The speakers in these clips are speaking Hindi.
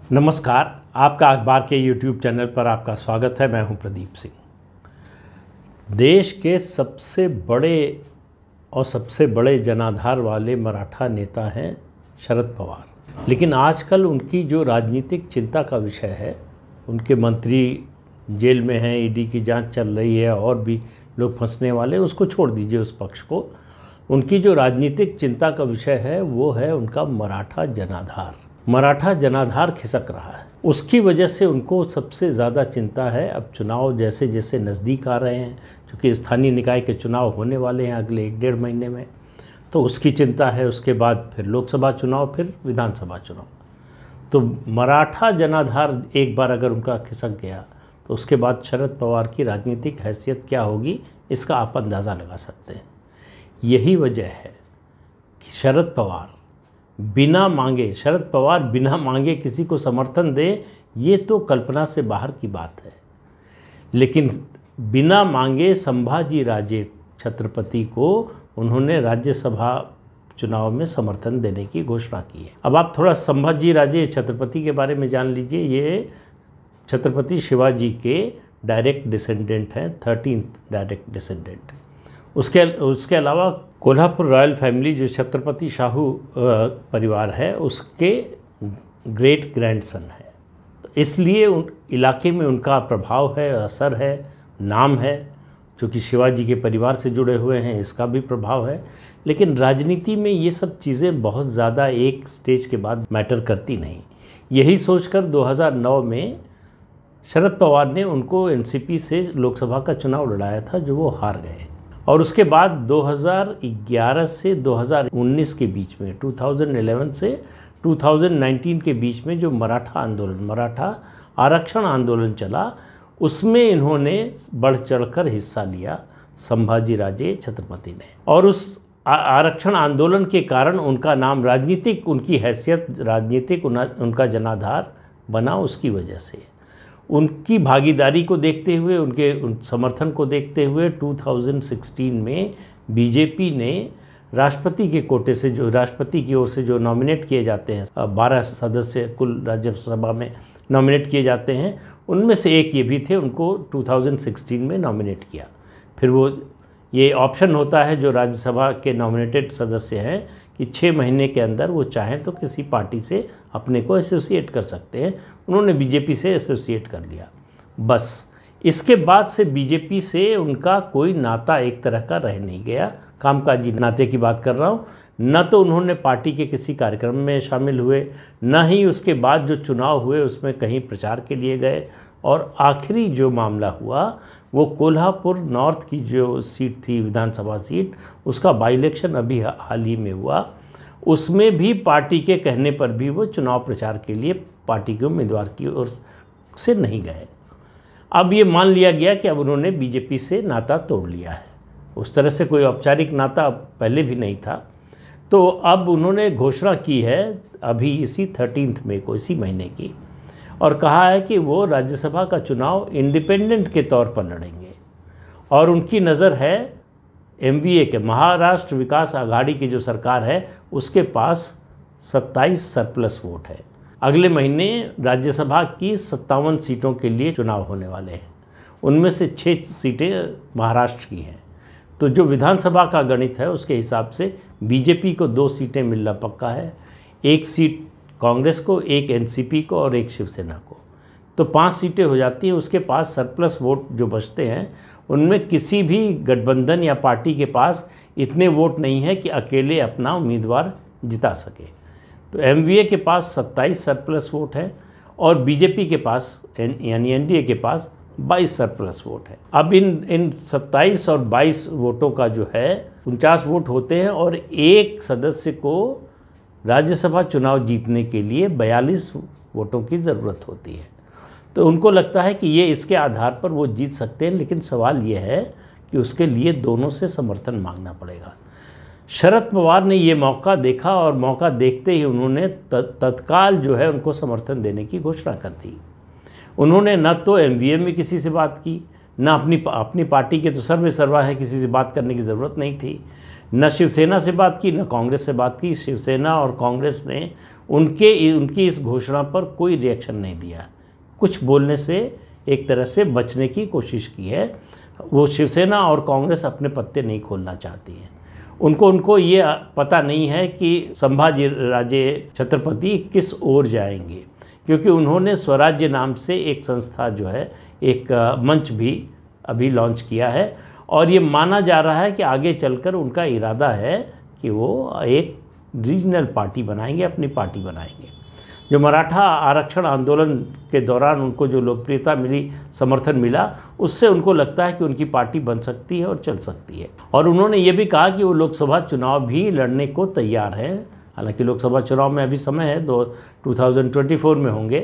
नमस्कार, आपका अखबार के YouTube चैनल पर आपका स्वागत है। मैं हूं प्रदीप सिंह। देश के सबसे बड़े जनाधार वाले मराठा नेता हैं शरद पवार, लेकिन आजकल उनकी जो राजनीतिक चिंता का विषय है, उनके मंत्री जेल में हैं, ईडी की जांच चल रही है और भी लोग फंसने वाले, उसको छोड़ दीजिए उस पक्ष को। उनकी जो राजनीतिक चिंता का विषय है वो है उनका मराठा जनाधार खिसक रहा है। उसकी वजह से उनको सबसे ज़्यादा चिंता है। अब चुनाव जैसे जैसे नज़दीक आ रहे हैं, क्योंकि स्थानीय निकाय के चुनाव होने वाले हैं अगले 1-1.5 महीने में, तो उसकी चिंता है। उसके बाद फिर लोकसभा चुनाव, फिर विधानसभा चुनाव। तो मराठा जनाधार एक बार अगर उनका खिसक गया तो उसके बाद शरद पवार की राजनीतिक हैसियत क्या होगी, इसका आप अंदाज़ा लगा सकते हैं। यही वजह है कि शरद पवार बिना मांगे किसी को समर्थन दे, ये तो कल्पना से बाहर की बात है। लेकिन बिना मांगे संभाजी राजे छत्रपति को उन्होंने राज्यसभा चुनाव में समर्थन देने की घोषणा की है। अब आप थोड़ा संभाजी राजे छत्रपति के बारे में जान लीजिए। ये छत्रपति शिवाजी के डायरेक्ट डिसेंडेंट हैं, 13th डायरेक्ट डिसेंडेंट। उसके अलावा कोल्हापुर रॉयल फैमिली, जो छत्रपति शाहू परिवार है, उसके ग्रेट ग्रैंडसन है। तो इसलिए इलाके में उनका प्रभाव है, असर है, नाम है। चूँकि शिवाजी के परिवार से जुड़े हुए हैं, इसका भी प्रभाव है। लेकिन राजनीति में ये सब चीज़ें बहुत ज़्यादा एक स्टेज के बाद मैटर करती नहीं। यही सोचकर 2009 में शरद पवार ने उनको एनसीपी से लोकसभा का चुनाव लड़ाया था, जो वो हार गए। और उसके बाद 2011 से 2019 के बीच में, 2011 से 2019 के बीच में जो मराठा आरक्षण आंदोलन चला, उसमें इन्होंने बढ़ चढ़कर हिस्सा लिया संभाजी राजे छत्रपति ने। और उस आरक्षण आंदोलन के कारण उनका नाम राजनीतिक, उनकी हैसियत राजनीतिक, उनका जनाधार बना। उसकी वजह से उनकी भागीदारी को देखते हुए, उनके समर्थन को देखते हुए 2016 में बीजेपी ने राष्ट्रपति के कोटे से, जो राष्ट्रपति की ओर से जो नॉमिनेट किए जाते हैं, 12 सदस्य कुल राज्यसभा में नॉमिनेट किए जाते हैं, उनमें से एक ये भी थे, उनको 2016 में नॉमिनेट किया। फिर वो ये ऑप्शन होता है जो राज्यसभा के नॉमिनेटेड सदस्य हैं कि 6 महीने के अंदर वो चाहें तो किसी पार्टी से अपने को एसोसिएट कर सकते हैं। उन्होंने बीजेपी से एसोसिएट कर लिया। बस इसके बाद से बीजेपी से उनका कोई नाता एक तरह का रह नहीं गया। कामकाजी नाते की बात कर रहा हूँ। न तो उन्होंने पार्टी के किसी कार्यक्रम में शामिल हुए, न ही उसके बाद जो चुनाव हुए उसमें कहीं प्रचार के लिए गए। और आखिरी जो मामला हुआ वो कोल्हापुर नॉर्थ की जो सीट थी, विधानसभा सीट, उसका बाई इलेक्शन अभी हाल ही में हुआ। उसमें भी पार्टी के कहने पर भी वो चुनाव प्रचार के लिए पार्टी के उम्मीदवार की ओर से नहीं गए। अब ये मान लिया गया कि अब उन्होंने बीजेपी से नाता तोड़ लिया है। उस तरह से कोई औपचारिक नाता पहले भी नहीं था। तो अब उन्होंने घोषणा की है अभी इसी 13th मई को, इसी महीने की, और कहा है कि वो राज्यसभा का चुनाव इंडिपेंडेंट के तौर पर लड़ेंगे। और उनकी नज़र है एमवीए के, महाराष्ट्र विकास आघाड़ी की जो सरकार है, उसके पास 27 सरप्लस वोट है। अगले महीने राज्यसभा की 57 सीटों के लिए चुनाव होने वाले हैं। उनमें से 6 सीटें महाराष्ट्र की हैं। तो जो विधानसभा का गणित है उसके हिसाब से बीजेपी को 2 सीटें मिलना पक्का है। 1 सीट कांग्रेस को, 1 एनसीपी को और 1 शिवसेना को। तो 5 सीटें हो जाती हैं। उसके पास सरप्लस वोट जो बचते हैं, उनमें किसी भी गठबंधन या पार्टी के पास इतने वोट नहीं है कि अकेले अपना उम्मीदवार जिता सके। तो एमवीए के पास 27 सरप्लस वोट हैं और बीजेपी के पास यानी एनडीए के पास 22 सरप्लस वोट है। अब इन 27 और 22 वोटों का जो है 49 वोट होते हैं और एक सदस्य को राज्यसभा चुनाव जीतने के लिए 42 वोटों की ज़रूरत होती है। तो उनको लगता है कि ये इसके आधार पर वो जीत सकते हैं। लेकिन सवाल ये है कि उसके लिए दोनों से समर्थन मांगना पड़ेगा। शरद पवार ने ये मौका देखा और मौका देखते ही उन्होंने तत्काल जो है उनको समर्थन देने की घोषणा कर दी। उन्होंने न तो एमवीए में किसी से बात की, न अपनी पार्टी के तो सर्वे सर्वा है, किसी से बात करने की ज़रूरत नहीं थी। न शिवसेना से बात की, न कांग्रेस से बात की। शिवसेना और कांग्रेस ने उनकी इस घोषणा पर कोई रिएक्शन नहीं दिया, कुछ बोलने से एक तरह से बचने की कोशिश की है। वो शिवसेना और कांग्रेस अपने पत्ते नहीं खोलना चाहती है। उनको ये पता नहीं है कि संभाजी राजे छत्रपति किस ओर जाएंगे, क्योंकि उन्होंने स्वराज्य नाम से एक संस्था जो है, एक मंच भी अभी लॉन्च किया है, और ये माना जा रहा है कि आगे चलकर उनका इरादा है कि वो एक रीजनल पार्टी बनाएंगे, अपनी पार्टी बनाएंगे। जो मराठा आरक्षण आंदोलन के दौरान उनको जो लोकप्रियता मिली, समर्थन मिला, उससे उनको लगता है कि उनकी पार्टी बन सकती है और चल सकती है। और उन्होंने ये भी कहा कि वो लोकसभा चुनाव भी लड़ने को तैयार हैं। हालांकि लोकसभा चुनाव में अभी समय है, 2024 में होंगे,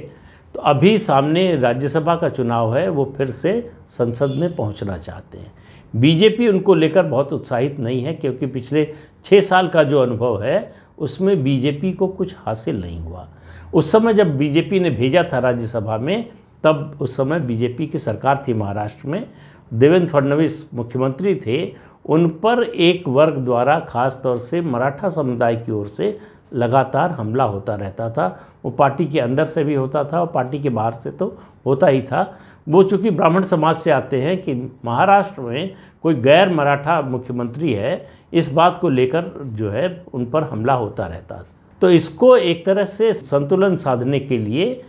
तो अभी सामने राज्यसभा का चुनाव है, वो फिर से संसद में पहुंचना चाहते हैं। बीजेपी उनको लेकर बहुत उत्साहित नहीं है, क्योंकि पिछले 6 साल का जो अनुभव है उसमें बीजेपी को कुछ हासिल नहीं हुआ। उस समय जब बीजेपी ने भेजा था राज्यसभा में, तब उस समय बीजेपी की सरकार थी महाराष्ट्र में, देवेंद्र फडणवीस मुख्यमंत्री थे। उन पर एक वर्ग द्वारा, ख़ास तौर से मराठा समुदाय की ओर से लगातार हमला होता रहता था। वो पार्टी के अंदर से भी होता था और पार्टी के बाहर से तो होता ही था। वो चूँकि ब्राह्मण समाज से आते हैं कि महाराष्ट्र में कोई गैर मराठा मुख्यमंत्री है, इस बात को लेकर जो है उन पर हमला होता रहता। तो इसको एक तरह से संतुलन साधने के लिए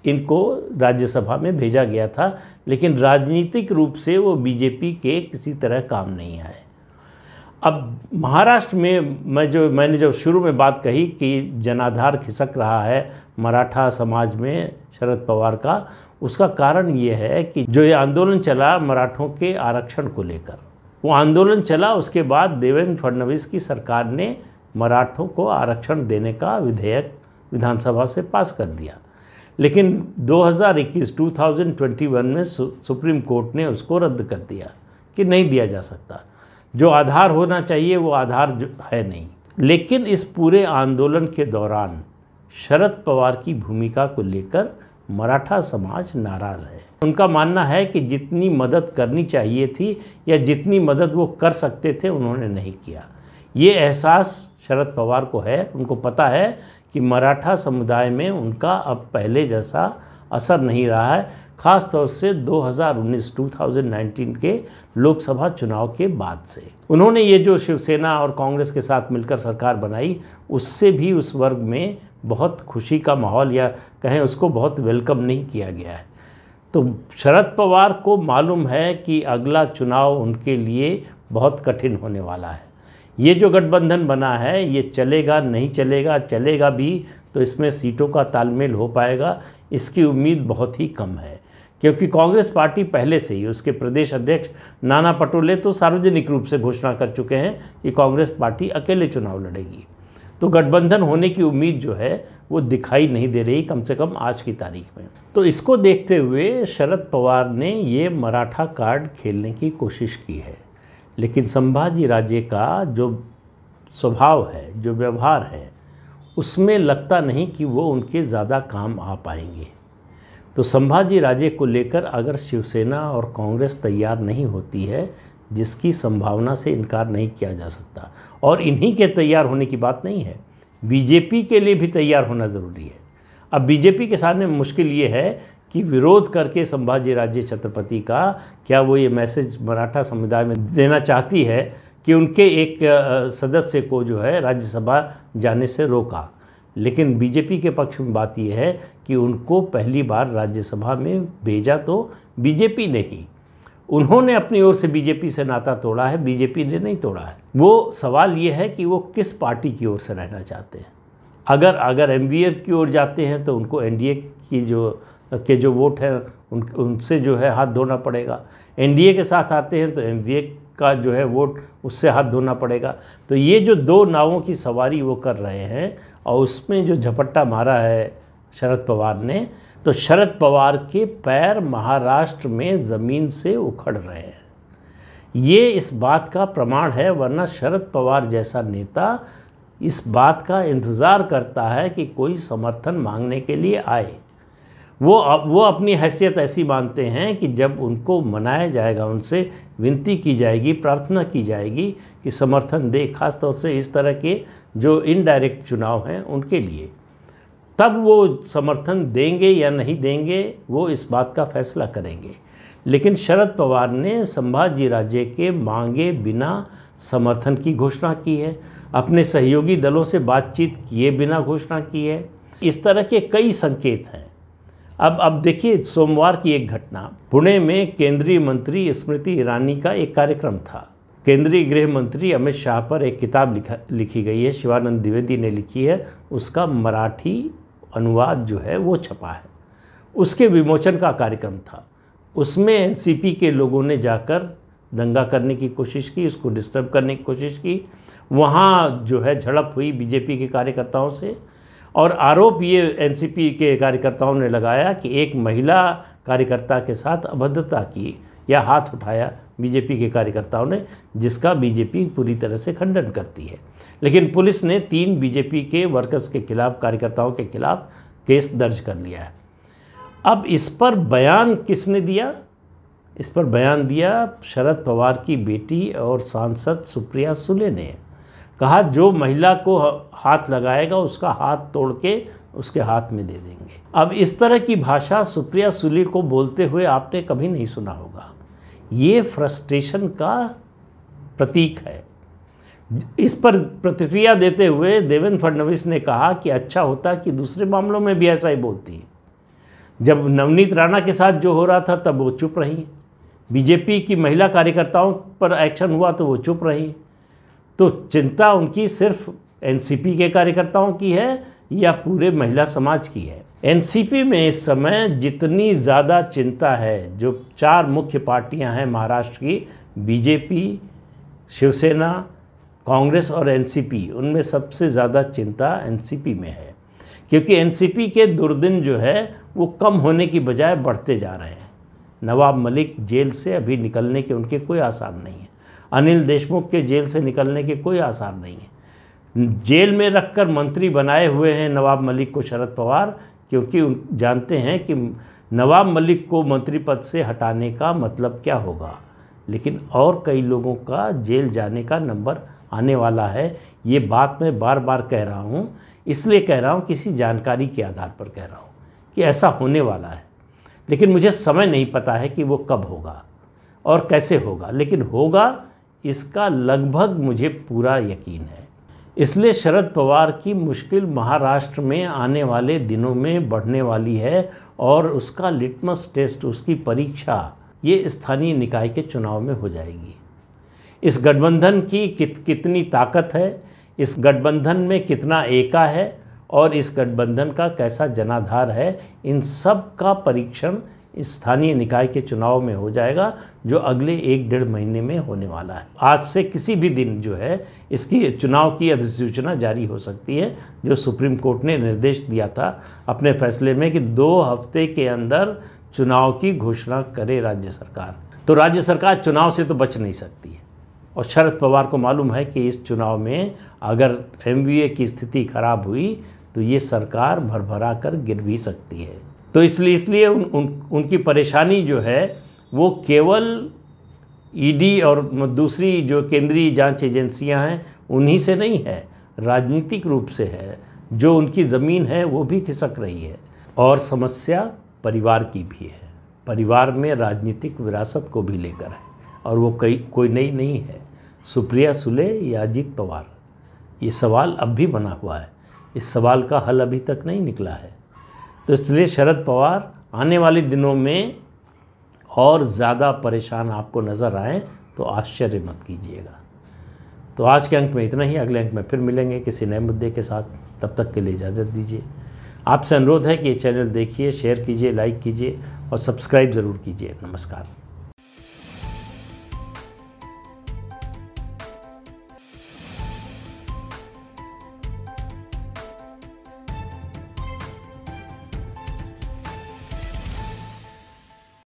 इनको राज्यसभा में भेजा गया था, लेकिन राजनीतिक रूप से वो बीजेपी के किसी तरह काम नहीं आए। अब महाराष्ट्र में मैंने जो शुरू में बात कही कि जनाधार खिसक रहा है मराठा समाज में शरद पवार का, उसका कारण ये है कि जो ये आंदोलन चला मराठों के आरक्षण को लेकर, वो आंदोलन चला, उसके बाद देवेंद्र फडणवीस की सरकार ने मराठों को आरक्षण देने का विधेयक विधानसभा से पास कर दिया। लेकिन 2021 में सुप्रीम कोर्ट ने उसको रद्द कर दिया कि नहीं दिया जा सकता। जो आधार होना चाहिए वो आधार है नहीं। लेकिन इस पूरे आंदोलन के दौरान शरद पवार की भूमिका को लेकर मराठा समाज नाराज़ है। उनका मानना है कि जितनी मदद करनी चाहिए थी या जितनी मदद वो कर सकते थे उन्होंने नहीं किया। ये एहसास शरद पवार को है। उनको पता है कि मराठा समुदाय में उनका अब पहले जैसा असर नहीं रहा है, ख़ास तौर से 2019 के लोकसभा चुनाव के बाद से। उन्होंने ये जो शिवसेना और कांग्रेस के साथ मिलकर सरकार बनाई, उससे भी उस वर्ग में बहुत खुशी का माहौल, या कहें उसको बहुत वेलकम नहीं किया गया है। तो शरद पवार को मालूम है कि अगला चुनाव उनके लिए बहुत कठिन होने वाला है। ये जो गठबंधन बना है ये चलेगा नहीं चलेगा, चलेगा भी तो इसमें सीटों का तालमेल हो पाएगा, इसकी उम्मीद बहुत ही कम है। क्योंकि कांग्रेस पार्टी पहले से ही, उसके प्रदेश अध्यक्ष नाना पटोले तो सार्वजनिक रूप से घोषणा कर चुके हैं कि कांग्रेस पार्टी अकेले चुनाव लड़ेगी। तो गठबंधन होने की उम्मीद जो है वो दिखाई नहीं दे रही, कम से कम आज की तारीख में। तो इसको देखते हुए शरद पवार ने ये मराठा कार्ड खेलने की कोशिश की है। लेकिन संभाजी राजे का जो स्वभाव है, जो व्यवहार है, उसमें लगता नहीं कि वो उनके ज़्यादा काम आ पाएंगे। तो संभाजी राजे को लेकर अगर शिवसेना और कांग्रेस तैयार नहीं होती है, जिसकी संभावना से इनकार नहीं किया जा सकता, और इन्हीं के तैयार होने की बात नहीं है, बीजेपी के लिए भी तैयार होना ज़रूरी है। अब बीजेपी के सामने मुश्किल ये है कि विरोध करके संभाजी राजे छत्रपति का, क्या वो ये मैसेज मराठा समुदाय में देना चाहती है कि उनके एक सदस्य को जो है राज्यसभा जाने से रोका। लेकिन बीजेपी के पक्ष में बात यह है कि उनको पहली बार राज्यसभा में भेजा तो बीजेपी ने ही, उन्होंने अपनी ओर से बीजेपी से नाता तोड़ा है, बीजेपी ने नहीं तोड़ा है। वो सवाल ये है कि वो किस पार्टी की ओर से रहना चाहते हैं। अगर एमवीए की ओर जाते हैं तो उनको एनडीए की जो वोट हैं उनसे जो है हाथ धोना पड़ेगा। एनडीए के साथ आते हैं तो एमवीए का जो है वोट, उससे हाथ धोना पड़ेगा। तो ये जो दो नावों की सवारी वो कर रहे हैं, और उसमें जो झपट्टा मारा है शरद पवार ने, तो शरद पवार के पैर महाराष्ट्र में ज़मीन से उखड़ रहे हैं। ये इस बात का प्रमाण है, वरना शरद पवार जैसा नेता इस बात का इंतज़ार करता है कि कोई समर्थन मांगने के लिए आए। वो अपनी हैसियत ऐसी मानते हैं कि जब उनको मनाया जाएगा, उनसे विनती की जाएगी, प्रार्थना की जाएगी कि समर्थन दे, खास तौर से इस तरह के जो इनडायरेक्ट चुनाव हैं उनके लिए। तब वो समर्थन देंगे या नहीं देंगे वो इस बात का फैसला करेंगे। लेकिन शरद पवार ने संभाजी राजे के मांगे बिना समर्थन की घोषणा की है, अपने सहयोगी दलों से बातचीत किए बिना घोषणा की है। इस तरह के कई संकेत हैं। अब देखिए, सोमवार की एक घटना, पुणे में केंद्रीय मंत्री स्मृति ईरानी का एक कार्यक्रम था। केंद्रीय गृह मंत्री अमित शाह पर एक किताब लिखी गई है, शिवानंद द्विवेदी ने लिखी है, उसका मराठी अनुवाद जो है वो छपा है। उसके विमोचन का कार्यक्रम था। उसमें एनसीपी के लोगों ने जाकर दंगा करने की कोशिश की, उसको डिस्टर्ब करने की कोशिश की। वहाँ जो है झड़प हुई बीजेपी के कार्यकर्ताओं से, और आरोप ये एनसीपी के कार्यकर्ताओं ने लगाया कि एक महिला कार्यकर्ता के साथ अभद्रता की या हाथ उठाया बीजेपी के कार्यकर्ताओं ने, जिसका बीजेपी पूरी तरह से खंडन करती है। लेकिन पुलिस ने 3 बीजेपी के वर्कर्स के खिलाफ, कार्यकर्ताओं के खिलाफ केस दर्ज कर लिया है। अब इस पर बयान किसने दिया? इस पर बयान दिया शरद पवार की बेटी और सांसद सुप्रिया सुले ने। कहा जो महिला को हाथ लगाएगा उसका हाथ तोड़ के उसके हाथ में दे देंगे। अब इस तरह की भाषा सुप्रिया सुले को बोलते हुए आपने कभी नहीं सुना होगा। ये फ्रस्ट्रेशन का प्रतीक है। इस पर प्रतिक्रिया देते हुए देवेंद्र फडणवीस ने कहा कि अच्छा होता कि दूसरे मामलों में भी ऐसा ही बोलती। जब नवनीत राणा के साथ जो हो रहा था तब वो चुप रही, बीजेपी की महिला कार्यकर्ताओं पर एक्शन हुआ तो वो चुप रही। तो चिंता उनकी सिर्फ एनसीपी के कार्यकर्ताओं की है या पूरे महिला समाज की है? एनसीपी में इस समय जितनी ज़्यादा चिंता है, जो 4 मुख्य पार्टियां हैं महाराष्ट्र की, बीजेपी, शिवसेना, कांग्रेस और एनसीपी, उनमें सबसे ज़्यादा चिंता एनसीपी में है। क्योंकि एनसीपी के दुर्दिन जो है वो कम होने की बजाय बढ़ते जा रहे हैं। नवाब मलिक जेल से अभी निकलने के उनके कोई आसार नहीं है। अनिल देशमुख के जेल से निकलने के कोई आसार नहीं है। जेल में रखकर मंत्री बनाए हुए हैं नवाब मलिक को शरद पवार, क्योंकि जानते हैं कि नवाब मलिक को मंत्री पद से हटाने का मतलब क्या होगा। लेकिन और कई लोगों का जेल जाने का नंबर आने वाला है। ये बात मैं बार बार कह रहा हूँ, इसलिए कह रहा हूँ, किसी जानकारी के आधार पर कह रहा हूँ कि ऐसा होने वाला है। लेकिन मुझे समय नहीं पता है कि वो कब होगा और कैसे होगा, लेकिन होगा इसका लगभग मुझे पूरा यकीन है। इसलिए शरद पवार की मुश्किल महाराष्ट्र में आने वाले दिनों में बढ़ने वाली है, और उसका लिटमस टेस्ट, उसकी परीक्षा ये स्थानीय निकाय के चुनाव में हो जाएगी। इस गठबंधन की कितनी ताकत है, इस गठबंधन में कितना एका है, और इस गठबंधन का कैसा जनाधार है, इन सब का परीक्षण स्थानीय निकाय के चुनाव में हो जाएगा, जो अगले 1-1.5 महीने में होने वाला है। आज से किसी भी दिन जो है इसकी चुनाव की अधिसूचना जारी हो सकती है, जो सुप्रीम कोर्ट ने निर्देश दिया था अपने फैसले में कि 2 हफ्ते के अंदर चुनाव की घोषणा करे राज्य सरकार। तो राज्य सरकार चुनाव से तो बच नहीं सकती है, और शरद पवार को मालूम है कि इस चुनाव में अगर एमवीए की स्थिति खराब हुई तो ये सरकार भरभरा कर गिर भी सकती है। तो इसलिए उनकी परेशानी जो है वो केवल ईडी और दूसरी जो केंद्रीय जांच एजेंसियां हैं उन्हीं से नहीं है, राजनीतिक रूप से है। जो उनकी ज़मीन है वो भी खिसक रही है, और समस्या परिवार की भी है। परिवार में राजनीतिक विरासत को भी लेकर है, और वो कोई नई नहीं है। सुप्रिया सुले या अजीत पवार, ये सवाल अब भी बना हुआ है। इस सवाल का हल अभी तक नहीं निकला है। तो इसलिए शरद पवार आने वाले दिनों में और ज़्यादा परेशान आपको नज़र आए तो आश्चर्य मत कीजिएगा। तो आज के अंक में इतना ही। अगले अंक में फिर मिलेंगे किसी नए मुद्दे के साथ। तब तक के लिए इजाज़त दीजिए। आपसे अनुरोध है कि ये चैनल देखिए, शेयर कीजिए, लाइक कीजिए और सब्सक्राइब ज़रूर कीजिए। नमस्कार।